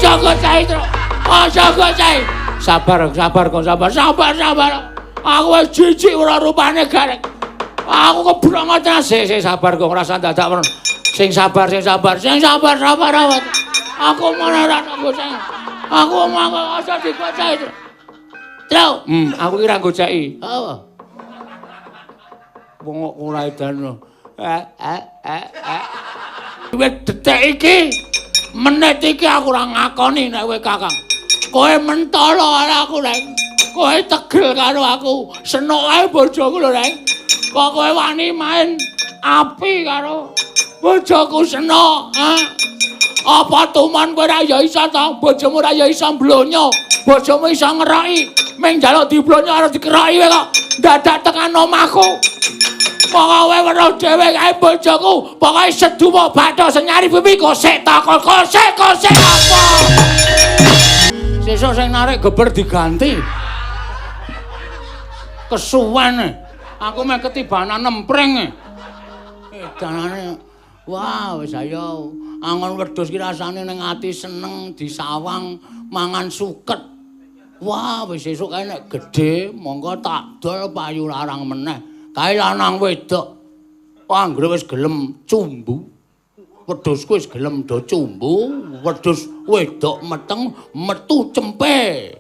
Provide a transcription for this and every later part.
aja gocai terus. Aja gocai. Sabar kok, sabar. Aku wis jijik ora rupane garek. Aku keblongot tenan. Sik sabar kok ora dadak. Sing sabar. Aku mana ora gocai. Aku mau aja digocai terus. Terus, aku kira gocai. Apa? Wong kok ora edan. Wis detik iki, menit iki aku ora ngakoni nek kowe Kakang. Kowe mentolo karo aku, Reng. Kowe tegel karo aku. Senok ae bojoku lho, Reng. Kok kowe wani main api karo bojoku senok, ha? Apa tuman kowe ora ya iso ta? Bojomu ora ya iso mblonyo. Bojomu iso ngeroki. Ming njaluk diblonyo karo dikeroki kowe kok dadak tekan omahku. Pokoke weruh dhewe kae bojoku, pokoke seduwa bathok senyari pipi kosek takon kosek apa. Sesuk sing narik geber diganti. Kesuwen. Aku meh ketibanan nempring. Edanane wah wis ayo angon wedhus ki rasane ning ati seneng disawang mangan suket. Wah wis sesuk kae nek gedhe monggo tak dol payu larang meneh. Kae lanang wedok anggere wis gelem cumbu. Wedhusku wis gelem do cumbu, wedhus wedok meteng metu cempe.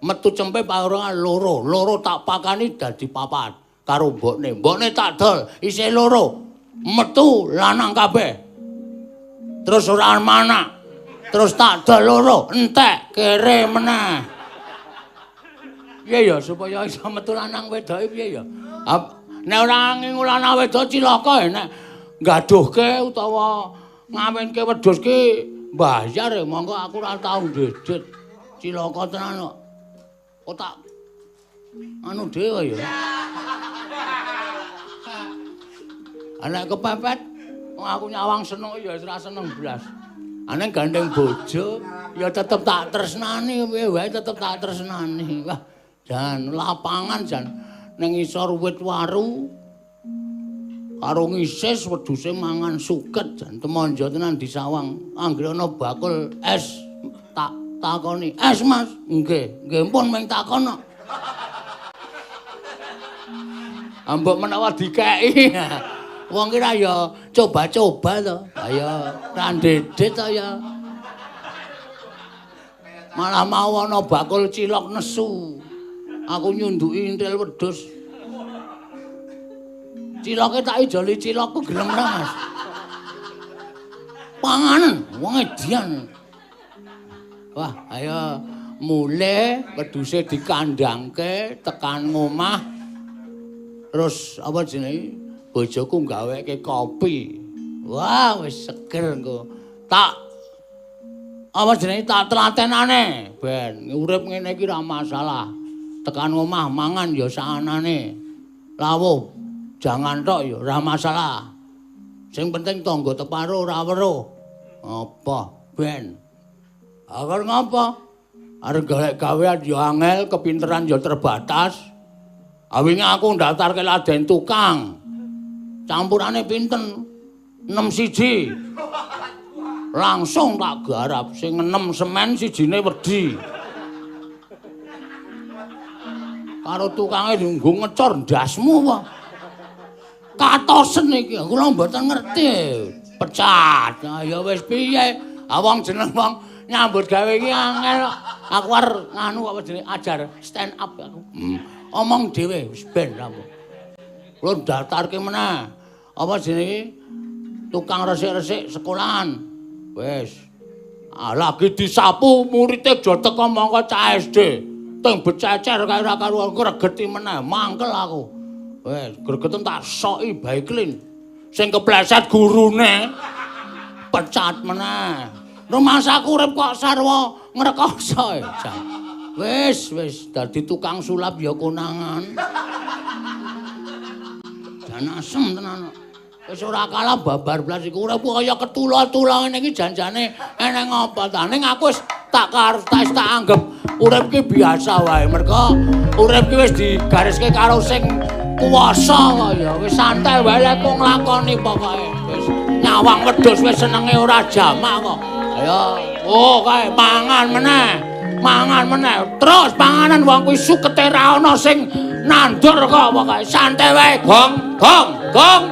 Metu cempe parongan loro tak pakani dadi papat karo mbokne. Mbokne tak dol isih loro. Metu lanang kabeh. Terus ora mana. Terus tak dol loro, entek kere meneh. Piye ya supaya iso metu lanang wedoke piye ya? Nek ora ngingu lanang wedok cilaka nek nggaduhke utawa ngawinke wedhus ki mbayar monggo aku ora tau ndedit. Cilaka tenan kok. Kok tak anu dhewe ya. Anak kepepet wong aku nyawang seneng ya ora seneng blas. Aneng gandeng bojo ya tetep tak tresnani piye wae tetep tak tresnani. Wah, jan lapangan jan ning isor wit waru karo ngisis wedhuse mangan suket jan temonjo tenan disawang anggere ana bakul es tak takoni es Mas nggih pun ming takon kok ambek menawa dikeki wong kira ya coba-coba to ayo ra ndedit to ya malah mau ana bakul cilok nesu. Aku nyunduki intil wedhus. Ciloke tak ijoli cilokku gelem ora, Mas. Panganen wong edian. Wah, ayo mule wedhuse dikandangke tekan ngomah. Terus apa jenenge? Bojoku gaweke kopi. Wah, wis seger engko. Tak apa jenenge tak telatenane ben urip ngene iki ora masalah. Tekan omah mangan ya saanane. Lawuh jangan tok ya ora masalah. Sing penting tangga teparo ora weruh. Apa ben? Agar ngapa? Arep golek gawean ya angel, kepinteran ya terbatas. Awinge aku ndaftarke laden tukang. Campurane pinten? 6 siji. Langsung tak garap sing 6 semen sijine wedi. Karo tukange dienggo ngecor ndasmu apa? Katosen iki, kula mboten ngerti. Pecat. Nah ya wis piye? Wong jeneng wong nyambut gawe iki angel. Aku arep nganu apa jenenge ajar stand up aku. Omong dhewe wis ben apa. Kula daftarke meneh. Apa jenenge? Tukang resik-resik sekolahan. Wis. Lagi disapu muridé aja teko mongko cah SD. Teng bececer kae ora karuan gregeti meneh mangkel aku. Wes gregeten tak soki baiklin. Sing kepleset gurune pecat meneh. Rumasaku urip kok sarwa ngrekoso. Wis dadi tukang sulap ya konangan. Jan asem tenan. Wis ora kalah babar blas iku urip kaya ketula-tula ngene iki janjane eneng apa ta ning aku wis tak anggap urip ki biasa wae mergo urip ki wis digariske karo sing kuwasa kaya wis santai wae lek nglakoni pokoke wis nyawang wedhus wis senenge ora jamak kok ayo Oh, kae mangan meneh. Mangan meneh. Terus panganan wong kuwi sukete ra ana sing nandur kok pokoke. Santai wae, Gong. Gong, Gong.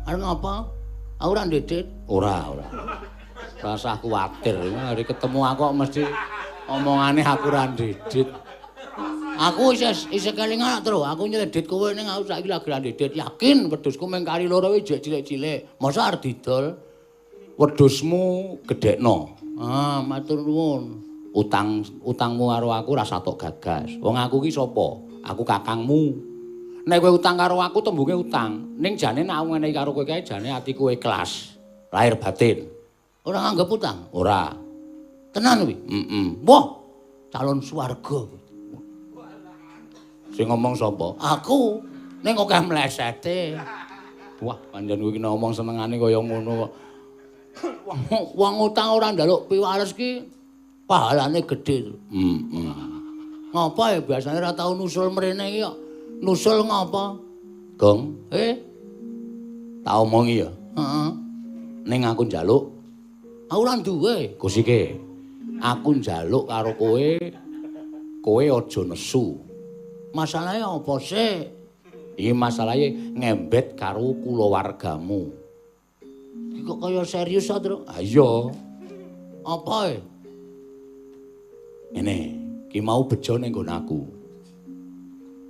Arep ngapa? Aku ora ndedit. Ora. Rasa kuwatir. Hari ketemu aku kok mesti omongane aku ora ndedit. Aku isih kelingan terus. Aku nyedit kowe ning aku saiki lagi ora ndedit. Yakin wedhusku mung kari loro iki cilik-cilik. Masa arep didol? Wedhusmu gedhekno. Ah, matur nuwun. Utangmu karo aku rasa tok gagas. Wong aku ki sapa? Aku kakangmu. Nek kowe utang karo aku tembunge utang. Ning jane nek aku ngenehi karo kowe kae jane atiku ikhlas. Lahir batin. Ora nganggep utang? Ora. Tenan kuwi? Wah, calon swarga. Sing ngomong sapa? Aku. Ning kok akeh mlesete. Wah, pancen kuwi ngomong senengane kaya ngono kok. Wong utang ora njaluk piwales ki pahalane gedhe. Ngapa ya biasane ora tau nusul mrene iki kok. Nusul ngapa? Gong, tak omongi ya. Heeh. Ning aku njaluk. Aku ora duwe, Gusike. Aku njaluk karo kowe. Kowe aja nesu. Masalahe apa sih? Iki masalahe ngembet karo kulawargamu. Iki kok kaya serius ta, Tru? Ha iya. Apa e? Ngene, ki mau bejo ning nggon aku.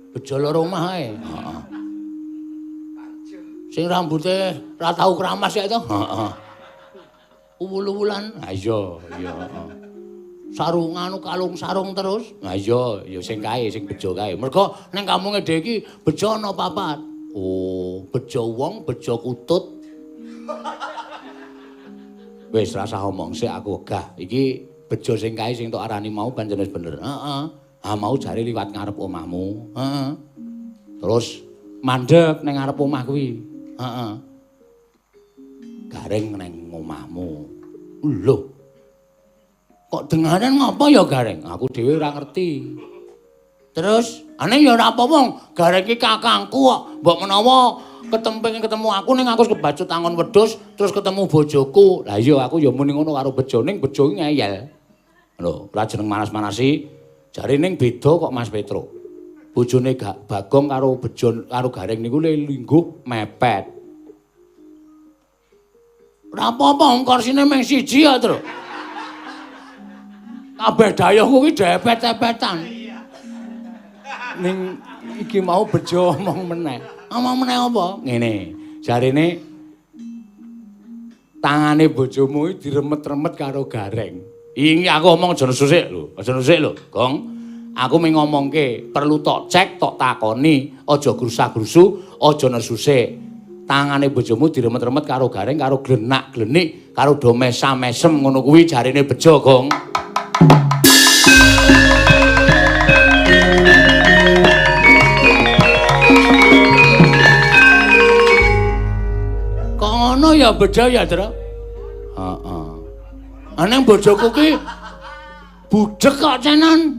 Bejo loro omah ae. Heeh. Sing rambute ra tau kramas ya to? Heeh. Uwul-uwulan. Ha iya. Sarungan kalung sarung terus. Ha iya, ya sing kae, sing bejo kae. Mergo ning kampunge dhewe iki bejo ana papat. Oh, bejo wong, bejo kutut. Wis rasa omong sik aku wegah. Iki bejo sing kae sing tok arani mau pancen wis bener. Heeh. Ah mau jare liwat ngarep omahmu. Heeh. Terus mandeg ning ngarep omah kuwi. Heeh. Gareng ning omahmu. Lho. Kok dengaran ngapa ya gareng? Aku dhewe ora ngerti. Terus, ane ya ora apa-apa, gareng iki kakangku kok. Mbok menawa ketemu aku ning aku kebacut tangon wedhus terus ketemu bojoku. Lah iya aku ya muni ngono karo bejo ning bejo iki ngeyel. Lho, ora jeneng manas-manasi. Jare ning beda kok Mas Petro. Bojone Bagong karo bejo karo Gareng niku lingguh mepet. Ora apa-apa wong korsine mung siji ya, Tru. Kabeh dayohku kuwi depet-depetan. Ning iki mau bejo omong meneh. Omong meneh apa? Ngene, jarene tangane bojomu iki diremet-remet karo Gareng. Iki aku omong aja nesusik lho, Gong. Aku mung ngomongke, perlu tok cek, tok takoni, aja grusah-grusu, aja nesusik. Tangane bojomu diremet-remet karo Gareng, karo glenak-glenik, karo do mesam-mesem ngono kuwi jarine bejo, Gong. Kok ngono ya bejo ya, Tru? Heeh. Aneng bojoku ki budhek kok cenan.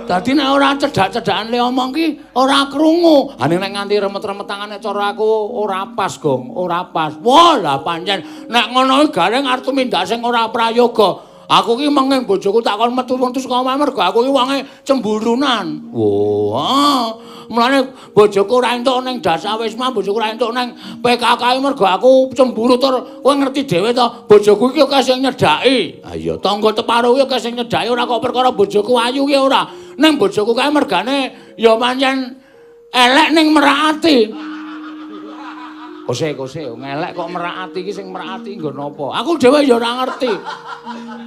Dadi nek ora cedhak-cedhakan le omong ki ora krungu. Ane nek nganti remet-remet tangane cara aku ora pas, Gong, ora pas. Wah, lah pancen nek ngono ki Gareng arep tumindak sing ora prayoga. Aku ki menging bojoku tak kon metu-metu saka omah mergo aku ki wonge cemburunan. Wah, mulane bojoku ora entuk ning Dasawisma, bojoku ora entuk ning PKK mergo aku cemburu tur kowe ngerti dhewe to, bojoku iki akeh sing nyedhaki. Ha iya, tangga teparo ki akeh sing nyedhaki ora kok perkara bojoku ayu ki ora. Ning bojoku kae mergane ya pancen elek ning merakati. Kose, ngelek kok merakati iki sing merakati nggo napa? Aku dhewe ya ora ngerti.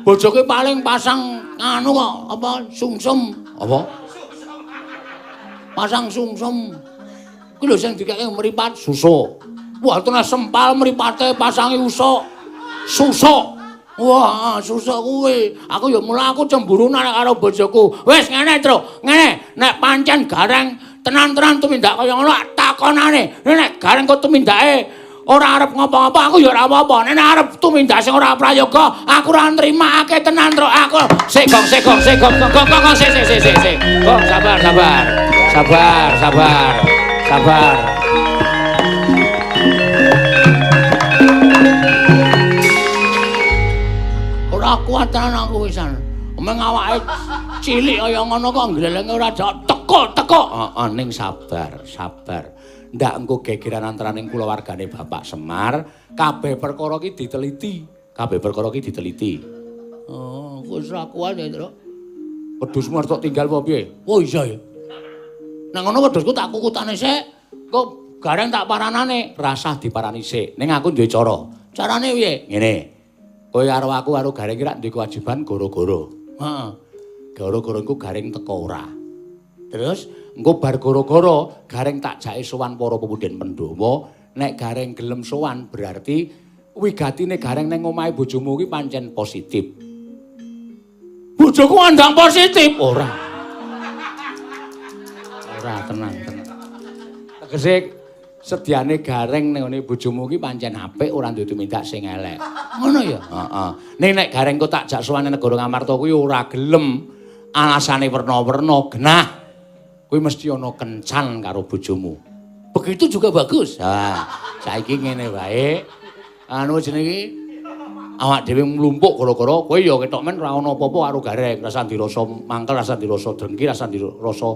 Bojoku paling pasang anu kok apa sungsum. Apa? Pasang sungsum. Kuwi lho sing dikeke mripat susuk. Wah, tenan sempal mripate pasangi usuk. Susuk. Wah, susuk kuwi. Aku ya mula aku cemburunan karo bojoku. Wis ngene, Tru. Ngene, nek pancen Gareng tenan-tenan tumindak kaya ngono takonane. Nek Gareng kok tumindake ora arep ngapa-ngapa aku ya ora apa-apa. Nek arep tumindak sing ora prayoga, aku ora nrimakake tenan tro. Aku sik gong. Gong sabar. Ora kuat tenan aku wisan. Meng awake cilik kaya ngono kok glelenge ora teko. Heeh ning sabar. Ndak engko gegeran antaraning kulawargane Bapak Semar, kabeh perkara iki diteliti. Oh, wis ora kuat ya, Tru. Wedhusmu arep tinggal apa piye? Oh iya ya. Nang ngono wedhusku tak kukutane sik, kok Gareng tak paranane, rasah diparani sik. Ning aku duwe cara. Carane piye? Ngene. Kowe karo aku karo Gareng ki rak duwe kewajiban goro-goro. Heeh. Goro-goro engko Gareng teko ora. Terus engko bar goro-goro Gareng tak jake sowan para pepundhen Pandhawa. Nek Gareng gelem sowan berarti wigatine Gareng ning omahe bojomu ki pancen positif. Bojoku andang positif ora. Ora tenang. Tegese sediane Gareng ning ngene bojomu ki pancen apik ora duwe tumindak sing elek. Ngono ya? Heeh. Ning nek Gareng kok tak jak sowan negara Ngamarta kuwi ora gelem alasane werna-werna genah. Kuwi mesti ana kencan karo bojomu. Begitu juga bagus. Nah, saiki ngene wae. Anu jenenge awak dhewe mlumpuk gara-gara kowe ya ketok men ora ana apa-apa karo Gareng. Rasa dirasa mangkel, rasa dirasa drengki, rasa dirasa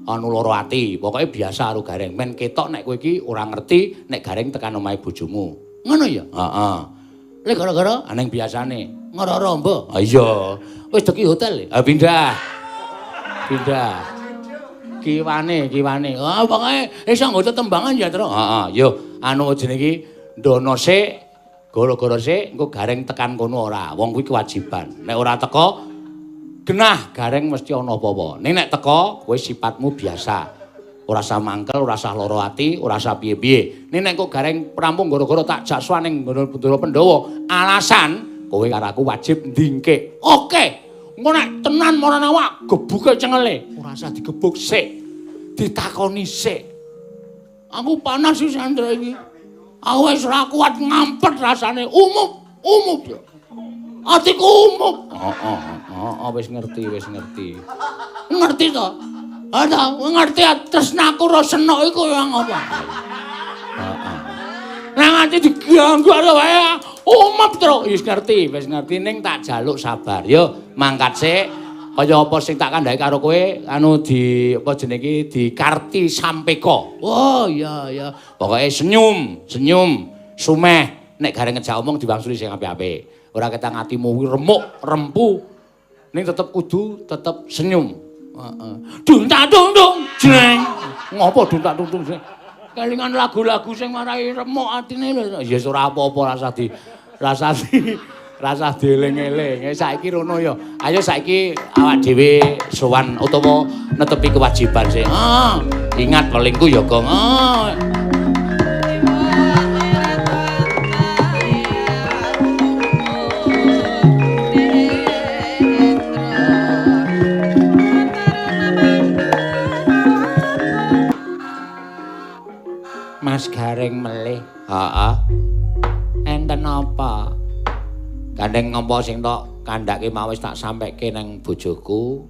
anu lara ati. Pokoke biasa karo Gareng. Men ketok nek kowe iki ora ngerti nek Gareng tekan omahe bojomu. Ngono ya? Heeh. Lek gara-gara aneng biasane ngrara mbok. Ha iya. Wis deki hotel. Ha pindah. Kiwane. Ah pokoke iso nggo tetembangan ya, Tru. Heeh. Yo anu jenenge iki ndono sik, gara-gara sik engko Gareng tekan kono ora. Wong kuwi kewajiban. Nek ora teko genah Gareng mesti ana apa-apa. Ning nek teko kowe sifatmu biasa. Ora usah mangkel, ora usah lara ati, ora usah piye-piye. Ning nek kok Gareng rampung gara-gara tak jak sowan ning Bendara Pandhawa, alasan kowe karo aku wajib ndingke. Oke. Engko nek tenan marang awak gebuke cengele, ora usah digebuk sik. Ditakoni sik. Aku panas iki Sandra iki. Aku wis ora kuat ngampet rasane umup. Atiku umup. Heeh, wis ngerti. Ngerti to? Ada ngerti tresnaku ro senok iku yang apa? Heeh. Nang ati diganggu wae umup terus wis ngerti ning tak jaluk sabar. Yo mangkat sik kaya apa sing tak kandhake karo kowe anu di apa jenenge iki dikarti sampeka. Oh iya. Pokoke senyum, sumeh nek Gareng ngejak omong diwangsuli sing apik-apik. Ora ketang atimu remuk, rempu. Ning tetep kudu tetep senyum. Heeh. Duntak-duntung jreng. Ngopo duntak-duntung jreng? Kelingan lagu-lagu sing marai remuk atine lho. Ya ora apa-apa rasa dieling-eling. Saiki rono ya. Ayo saiki awak dhewe sowan utawa netepi kewajiban sing. Ingat pelingku ya, Gong. Mas Gareng melih. Heeh. Enten apa? Gandeng ngompo sing tok kandhake mau wis tak sampeke nang bojoku.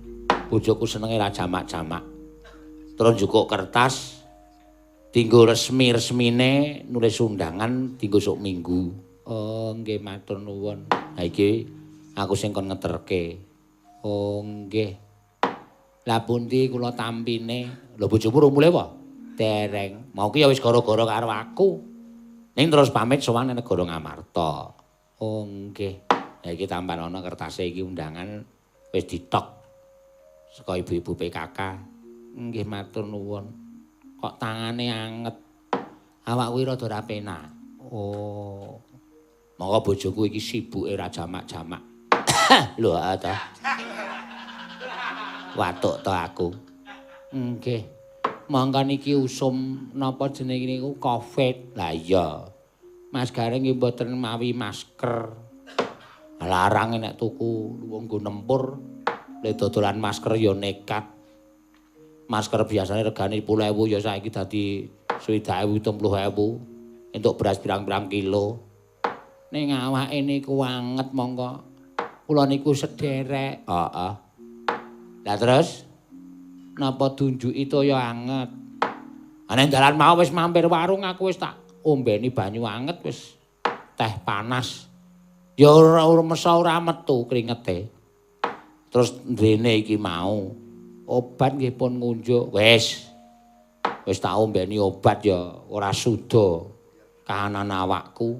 Bojoku senenge ra jamak-jamak. Terus njukuk kertas dinggo resmine nulis undangan dinggo sok minggu. Oh, nggih matur nuwun. Ha iki aku sing kon ngeterke. Oh, nggih. Lah pundi kula tampine? Lho bojomu rung mulih apa? Dereng. Mau ki ya wis gara-gara karo aku. Ning terus pamit sowan nang negara Ngamarta. Oh nggih. Ya iki tampan ana kertase iki undangan wis ditok saka ibu-ibu PKK. Nggih matur nuwun. Kok tangane anget. Awak kuwi rada ora penak. Oh. Monggo bojoku iki sibuke ra jamak-jamak. Lho ta. Watuk to aku. Nggih. Mangka niki usum napa jenenge niku Covid. Lah iya. Mas Gareng nggih mboten mawi masker. Larang nek tuku wong nggo nempur, lek dodolan masker ya nekat. Masker biasane regane 10.000 ya saiki dadi 60.000 70.000. Entuk beras pirang-pirang kilo. Ning awake niku anget mongko. Kula niku sederek. Heeh. Lah terus napa dunjuki toya anget. Ana dalan mau wis mampir warung aku wis tak ombeni banyu anget wis teh panas. Ya ora mesa ora metu kringete. Terus ndrene iki mau obat nggih pun ngunjuk. Wis tak ombeni obat ya ora suda kahanan awakku.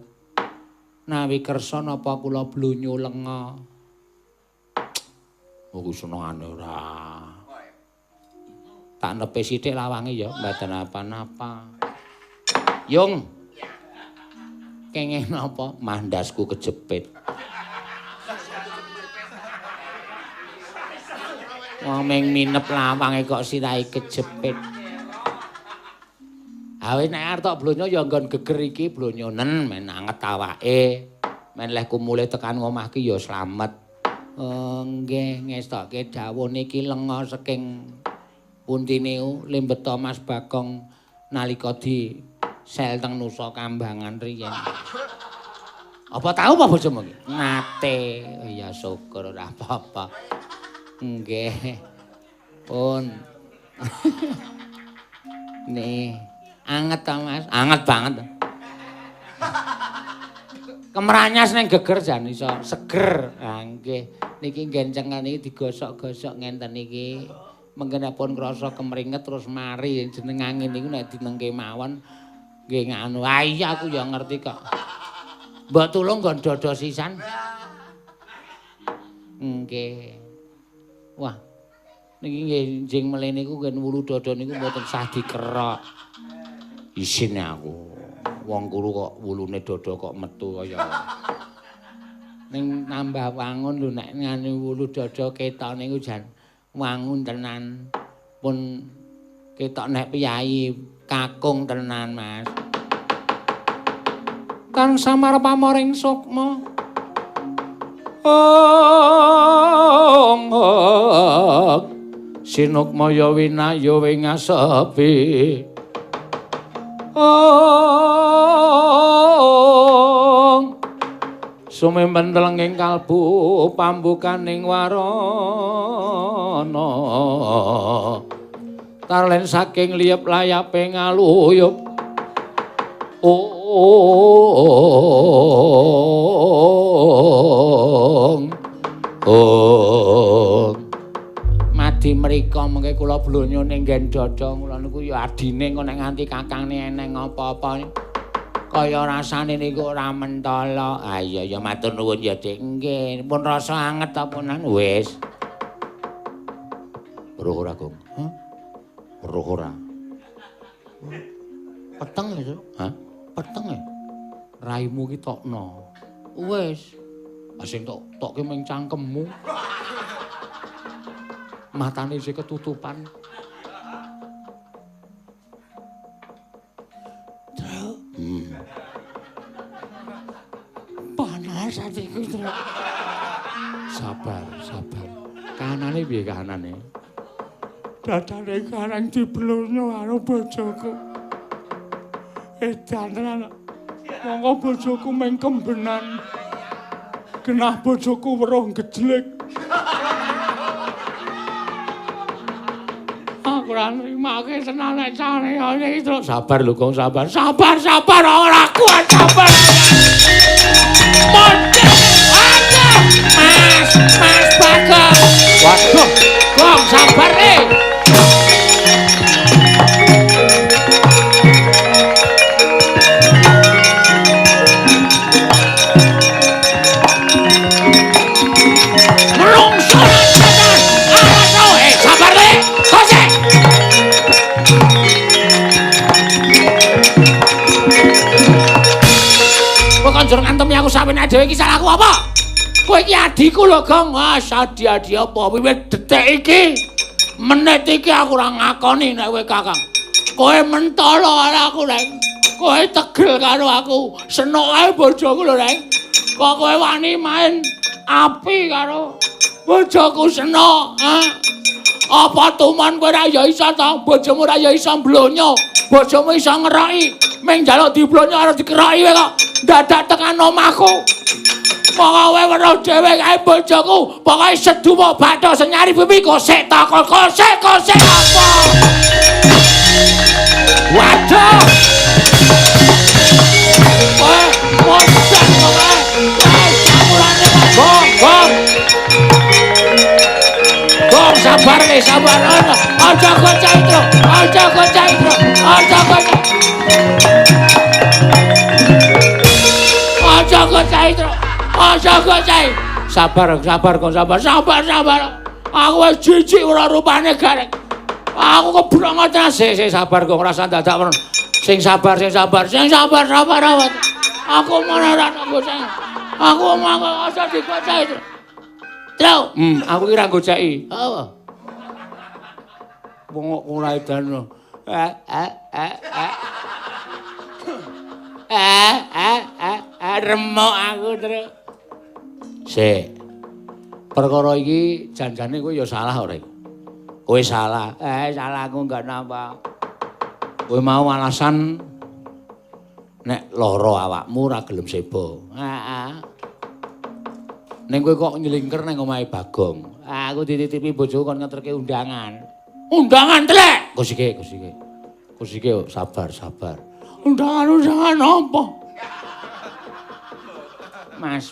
Nawi kersa napa kula blonyo lenga. Aku senengane ora. Tak nepe sithik lawange ya mboten apa-apa. Yung. Kenging napa? Mandasku kejepit. Wong ming minep lawange kok sirahe kejepit. Awis nek arep tok blonyo ya nggon geger iki blonyonen men anget awake. Men leh kumule tekan omah ki ya slamet. Nggih ngestokke dawuh niki lenga saking puntine lembeta Mas Bagong nalika di sel teng Nusa Kambangan riyen. Apa tahu apa bojomu iki? Nate. Oh ya syukur ora apa-apa. Nggih. Pun. Nih, anget ta Mas? Anget banget. Kemeranyas ning geger jan iso seger. Ha nggih. Niki gencengan iki digosok-gosok ngenten iki. Mengkenipun krasa kemringet terus mari jeneng angin niku nek dinengke mawon nggih nganu. Ah iya aku ya ngerti kok. Mbok tulung nggon dodo sisan. Nggih. Wah. Niki nggih njing mele niku ngen wulu dodo niku mboten sah dikerok. Isin aku. Wong kuru kok wulune dodo kok metu kaya. Ning nambah wangun lho nek ngene wulu dodo ketok niku jan wangun tenan. Pun ketok nek piyai kakung tenan, Mas. Kang samar pamoring sukma. Sinukmaya winayo wingasepi. Sumemben telenging kalbu pambukaning warana. Tarlen saking liyep layape ngaluyup. Madi mrika mengke kula blonyo ning nggen dada kula niku ya adine kok nek nganti kakangne eneng apa-apa kaya rasane niku ora mentala. Ah iya ya matur nuwun ya Dik. Nggih, pun rasa anget apunan wis. Weruh ora, Gong? Hah? Weruh ora. Peteng ya, Hah? Peteng ya? Raimu ki tokno. Wis. Asing tokke ming cangkemmu. Matane isih ketutupan. Panas atiku, Tru. Sabar. Kanane piye kanane? Dadane karang diblonyo karo bojoku. Edan tenan. Monggo bojoku meng kembenan. Genah bojoku weruh gejlek. Aku ora nrimake tenan nek carane iki, Tru. Sabar lho, Gong, sabar. Sabar ora kuat sabar. Monce! Mas Bagong. Waduh, Gong, sabar nih. Konjur ngantemi aku sampeyan dhewe iki salahku apa? Kowe iki adikku lho, Gong. Wah, adi-adi apa wiwit detik iki. Menit iki aku ora ngakoni nek kowe Kakang. Kowe mentolo karo aku, Reng. Kowe tegel karo aku. Senok ae bojoku lho, Reng. Kok kowe wani main api karo bojoku Senok, ha? Apa tuman kowe ra ya iso to? Bojomu ra ya iso mblonyo. Bojomu iso ngeroki. Ming njaluk diblonyo karo dikeroki kowe kok dadak tekan omahku. Monggo kowe weruh dhewe kae bojoku. Pokoke seduwa bathuk senyari pipi kosek takon kosek apa? Waduh. Kowe mosan kowe. Camurane bong. Bong sabar nih, sabar. Aja gocah itu. Aja gocah. Sabar. Aku wis jijik ora rupane garek. Aku kebrongot sik sabar kok ngrasa dadak men. Sing sabar. Aku mana ora gocah. Aku mangko aja digocah itu. Tro, aku ki ra goceki. Apa? Wong ora edan. Remuk aku, Tru. Sik. Perkara iki janjane kowe ya salah ora iki. Kowe salah. Salah aku enggak napa. Kowe mau alasan nek lara awakmu ora gelem sebo. Ning kowe kok nyelingker nang omahe Bagong. Aku dititipi bojoku kon ngeterke undangan. Undangan telek. Kusike. Kusike sabar. Undangan apa? Mas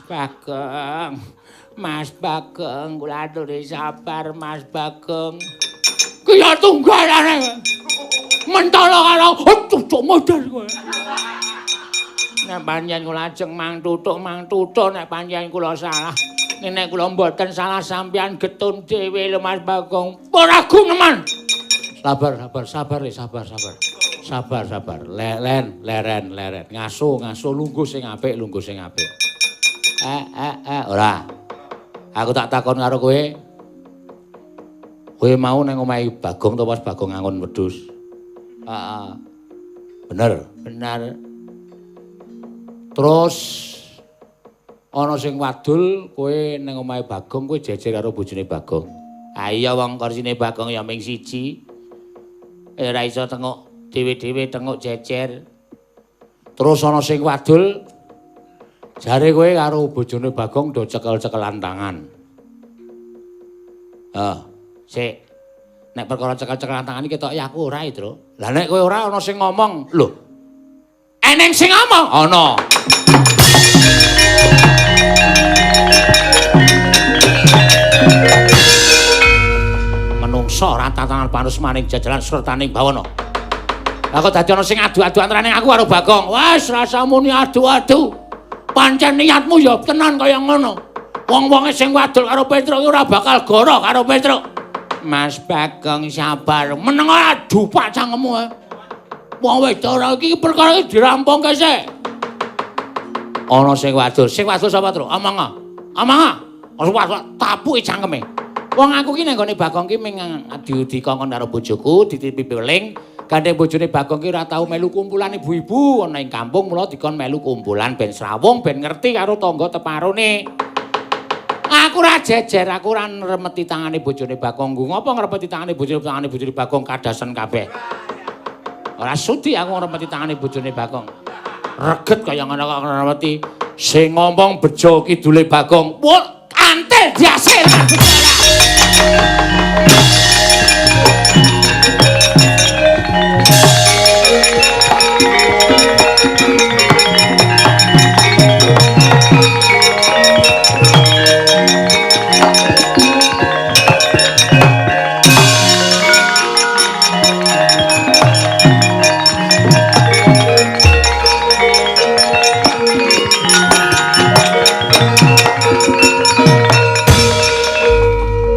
Bagong, kula aturi sabar Mas Bagong. Ki ya tunggalane. Mentolo karo cucuk modar kowe. Nek panjenengan kula ajeng mang tutuk nek panjenengan kula salah. Nek kula mboten salah sampeyan getun dhewe lho Mas Bagong. Ora guneman. Sabar. Leren. Ngaso lungguh sing apik. Ora. Aku tak takon karo kowe. Kowe mau nang omahe Bagong to pas Bagong ngangon wedhus? Heeh. Bener. Terus ana sing wadul kowe nang omahe Bagong kowe jejer karo bojone Bagong. Ah iya wong kursine Bagong ya ming siji. Ora iso tengok dhewe-dhewe tengok jejer. Terus ana sing wadul jare kowe karo bojone Bagong do cekel-cekelan tangan. Sik. Nek perkara cekel-cekelan tangan iki ketoke aku ora, Tru. Lah nek kowe ora ana sing ngomong, lho. Eneng sing ngomong? Ana. Menungso ora tatanan panus maning jajalan surtaning bawana. Lah kok dadi ana sing adu-adu antaraning aku karo Bagong. Wes rasa muni adu-adu. Pancen niatmu ya tenan kaya ngono. Wong-wonge sing wadul karo Petruk ora bakal goro karo Petruk. Mas Bagong sabar. Meneng adu pak cangkemmu. Wong wedok ora iki perkara iki dirampungke sik. Ana sing wadul sapa, Tru? Omong. Tapuki cangkeme. Wong aku ki nang gone Bagong ki ming dikongkon karo bojoku, dititipi weling. Gandeng bojone Bagong ki ora tau melu kumpulan ibu-ibu ana ing kampung, mula dikon melu kumpulan ben srawung ben ngerti karo tangga teparone. Aku ora jejer, aku ora ngremeti tangane bojone Bagong. Ngopo ngremeti tangane bojone Bagong kadasen kabeh. Ora sudi aku ngremeti tangane bojone Bagong. Reget kaya ngono kok ngremeti. Sing ngomong bejo kidule Bagong. Wah, antel diasir.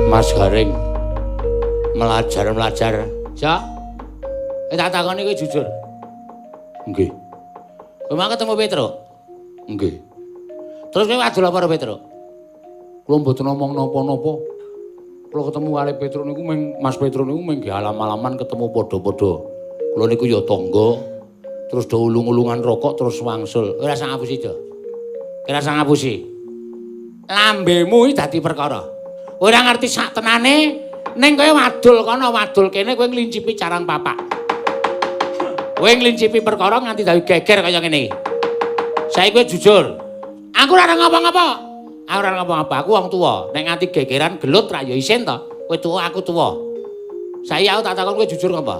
Mas Garing melajar. Cak. Tak takoni kowe jujur. Nggih. Kowe mau ketemu Petruk? Nggih. Terus kowe wadul apa karo Petruk? Kula mboten ngomong napa-napa. Kula ketemu kali Petruk niku Mas Petruk niku nggih alam-alaman ketemu padha-padha. Kula niku ya tangga. Terus do ulung-ulungan rokok terus wangsul. Ora sang ngapusi, Jo. Ora sang ngapusi. Lambemu iki dadi perkara. Ora ngerti sak tenane Ning kowe wadul kono wadul kene kowe nglincipi carang papak. Kowe nglincipi perkara nganti dadi geger kaya ngene iki. Saiki kowe jujur. Aku ora ngapa-ngapa. Aku ora ngapa-ngapa. Aku wong tuwa. Nek nganti gegeran gelut ra ya isin to. Kowe tuwa aku tuwa. Saiki aku tak takon kowe jujur ngapa?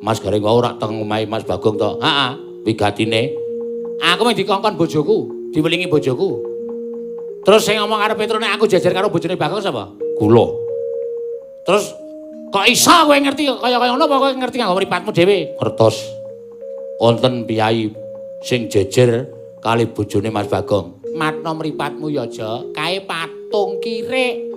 Mas Gareng wae ora teng omahe Mas Bagong to. Heeh, wigatine. Aku mung dikongkon bojoku, diwelingi bojoku. Terus sing ngomong karo Petro nek aku jajar karo bojone Bagong sapa? Kula. Terus kok iso kowe ngerti kaya ngono apa kowe ngerti kanggo mripatmu dhewe? Ngertos. Wonten piyai sing jejer kali bojone Mas Bagong. Matno mripatmu ya aja kae patung kirik.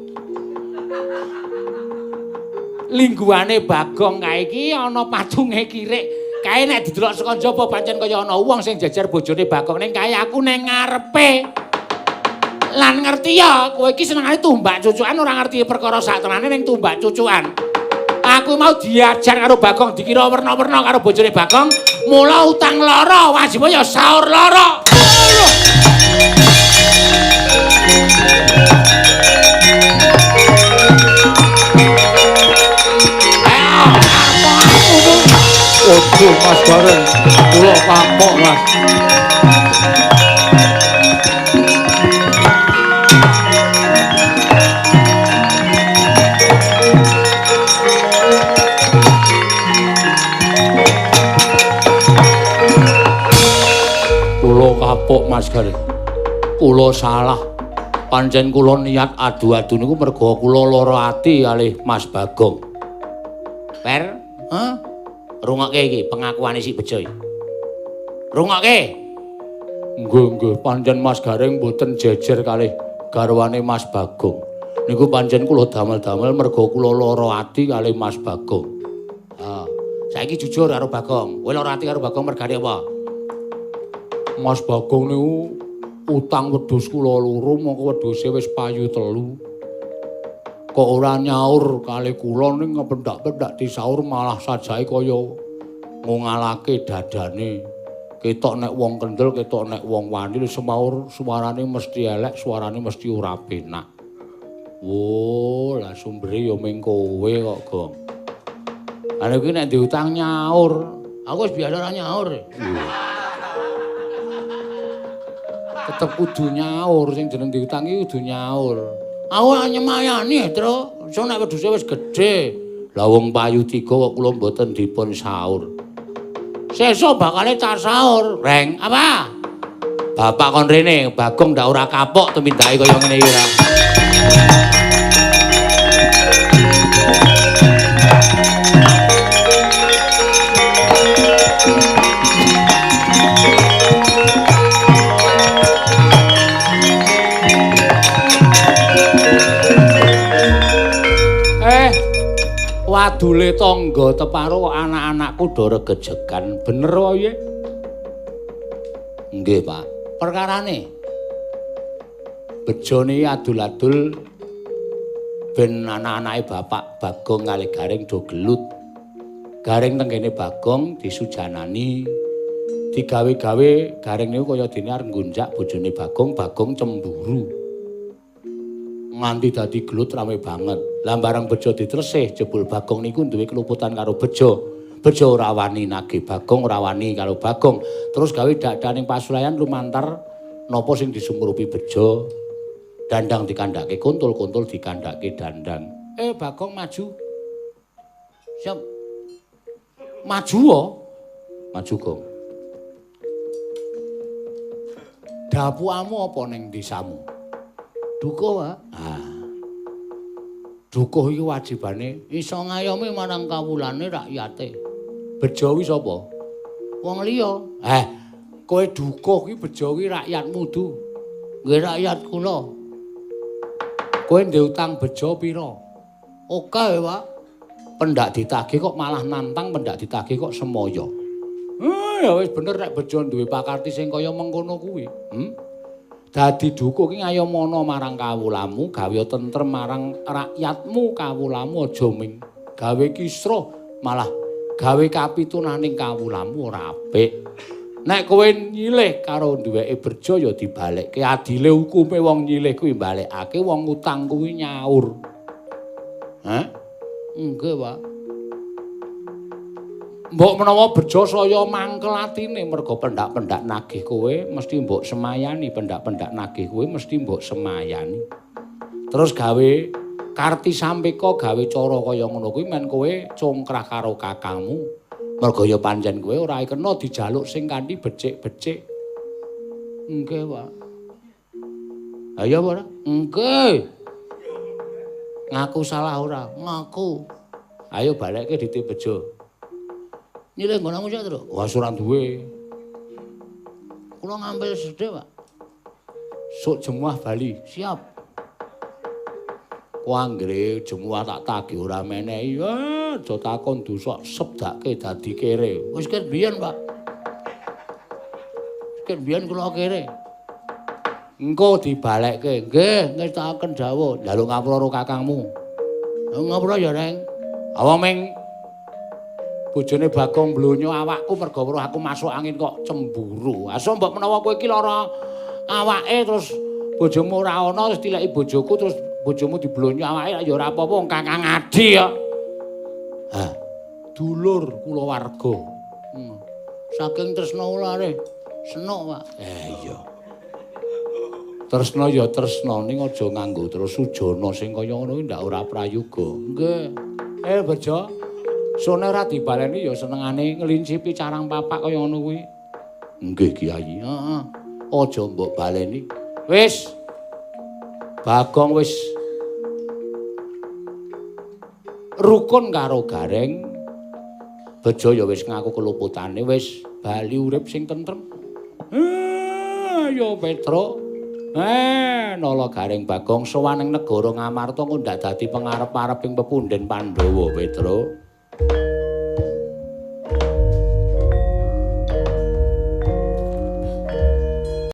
Lingguane Bagong kae iki ana patunge kirik. Kae nek didelok saka njaba pancen kaya ana wong sing jejer bojone Bagong ning kae aku ning ngarepe. Lan ngerti ya, kowe iki senengane tumbak cucukan ora ngerti perkara saktenane ning tumbak cucukan. Aku mau diajar karo Bagong dikira werna-werna karo bojone Bagong, mula utang lara, wajib ya saur lara. Waduh Mas Gareng, kula kapok Mas. Kula kapok Mas Gareng. Kula salah. Pancen kula niat adu-adu niku merga kula lara ati kalih Mas Bagong. Per, rungokke iki pengakuane si Bejo iki. Rungokke. Nggih, pancen Mas Gareng mboten jejer kalih garwane Mas Bagong. Niku pancen kula damel-damel merga kula lara ati kalih Mas Bagong. Ha, saiki jujur karo Bagong. Kowe lara ati karo Bagong mergane apa? Mas Bagong niku utang wedhus kula loro mongko wedhuse wis payu 3. Kok ora nyaur kali kula ning pendak-pendak disaur malah sajake kaya ngungalake dadane. Ketok nek wong kendel, ketok nek wong wani semaur suarane mesti elek, suarane mesti ora penak. Wo, lah sumbere ya ming kowe kok, Gong. Ana kuwi nek diutang nyaur. Aku wis biasa ora nyaur. Tetep kudu nyaur sing jeneng diutang iki kudu nyaur. Aku nyemayani, Tru. So nek wedhuse wis gedhe. Lah wong payu 3 kok kula mboten dipun saur. Sesuk bakale car saur, Reng. Apa? Bapak kon rene, Bagong ndak ora kapok tumindake kaya ngene iki ora. Wadule tangga teparo anak-anakku do regejegan bener wae. Nggih, Pak. Perkarane Bejone adul-adul ben anak-anake Bapak Bagong kali Gareng do gelut. Gareng tengene Bagong disujanani digawe-gawe Gareng niku kaya dene arep nggunjak bojone Bagong, Bagong cemburu. Nganti dadi gelut rame banget. Lah barang Bejo ditresih jebul Bagong niku duwe keluputan karo Bejo. Bejo ora wani nagih Bagong, ora wani karo Bagong. Terus gawe dakdaning pasulayan lumantar napa sing disumurupi Bejo. Dandang dikandhake kuntul-kuntul dikandhake dandang. Bagong maju. Siap. Maju wae. Maju, Gong. Dapuamu apa ning desamu? Duka wae. Dukuh iki wajibane iso ngayomi marang kawulane rakyate. Bejo kuwi sapa? Wong liya. Kowe dukuh iki Bejo kuwi rakyatmu du. Nggih rakyat kula. Kowe ndek utang Bejo pira? Oke, Pak. Pendak ditagih kok malah nantang, pendak ditagih kok semoyo. Ya wis bener nek Bejo duwe pakarti sing kaya mengkono kuwi. Dadi dukuh ki ngayomono marang kawulamu, gawe tentrem marang rakyatmu, kawulamu aja ming gawe kisruh, malah gawe kapitunaning kawulamu ora apik. Nek kowe nyilih karo duweke Bejo ya dibalekke. Adile hukume wong nyilih kuwi balekake, wong utang kuwi nyaur. Hah? Nggih, Pak. Mbok menawa bejo saya mangkel atine merga pendak-pendak nagih kowe mesti mbok semayani, pendak-pendak nagih kowe mesti mbok semayani. Terus gawe karti sampeka gawe cara kaya ngono kuwi men kowe congkrah karo kakangmu. Merga ya pancen kowe ora kena dijaluk sing kanthi becik-becik. Nggih, Pak. Ayo, Pak. Nggih. Ngaku salah ora? Ngaku. Ayo balekke ditip bejo. Nyilih nggonanmu sik, Tru? Wah, ora duwe. Kula ngambil sedhe, Pak. Sok jemuah Bali, siap. Ku anggere jemuah tak tagih ora menehi. Aja takon dosa sebdake dadi kere. Wis ket biyen, Pak. Ket biyen kula kere. Engko dibalekke. Nggih, ngestaken dawuh. Njaluk ngapura karo kakangmu. Ngapura ya, Reng. Awang ming bojone Bagong blonyo awakku merga weruh aku masuk angin kok cemburu. Aso mbok menawa kowe iki lara awake terus bojomu ora ana terus dileki bojoku terus bojomu diblonyo awake ya ora apa-apa wong Kakang Adi ya. Hah, dulur kulawarga. Saking tresna ulare senuk, Pak. Iya. Tresna ya tresna ning aja nganggo terus sujana sing kaya ngono kuwi ndak ora prayoga. Nggih. Bejo. Sone ora dibaleni ya senengane ngelincipi carang papak kaya ngono kuwi. Nggih, Kyai. Heeh. Aja mbok baleni. Wis. Bagong wis rukun karo Gareng. Bejo ya wis ngaku keluputane wis bali urip sing tentrem. Ayo Petro. Nala Gareng Bagong sowan ing negara Ngamarta kok ndak dadi pengarep-areping pepunden Pandhawa, Petro.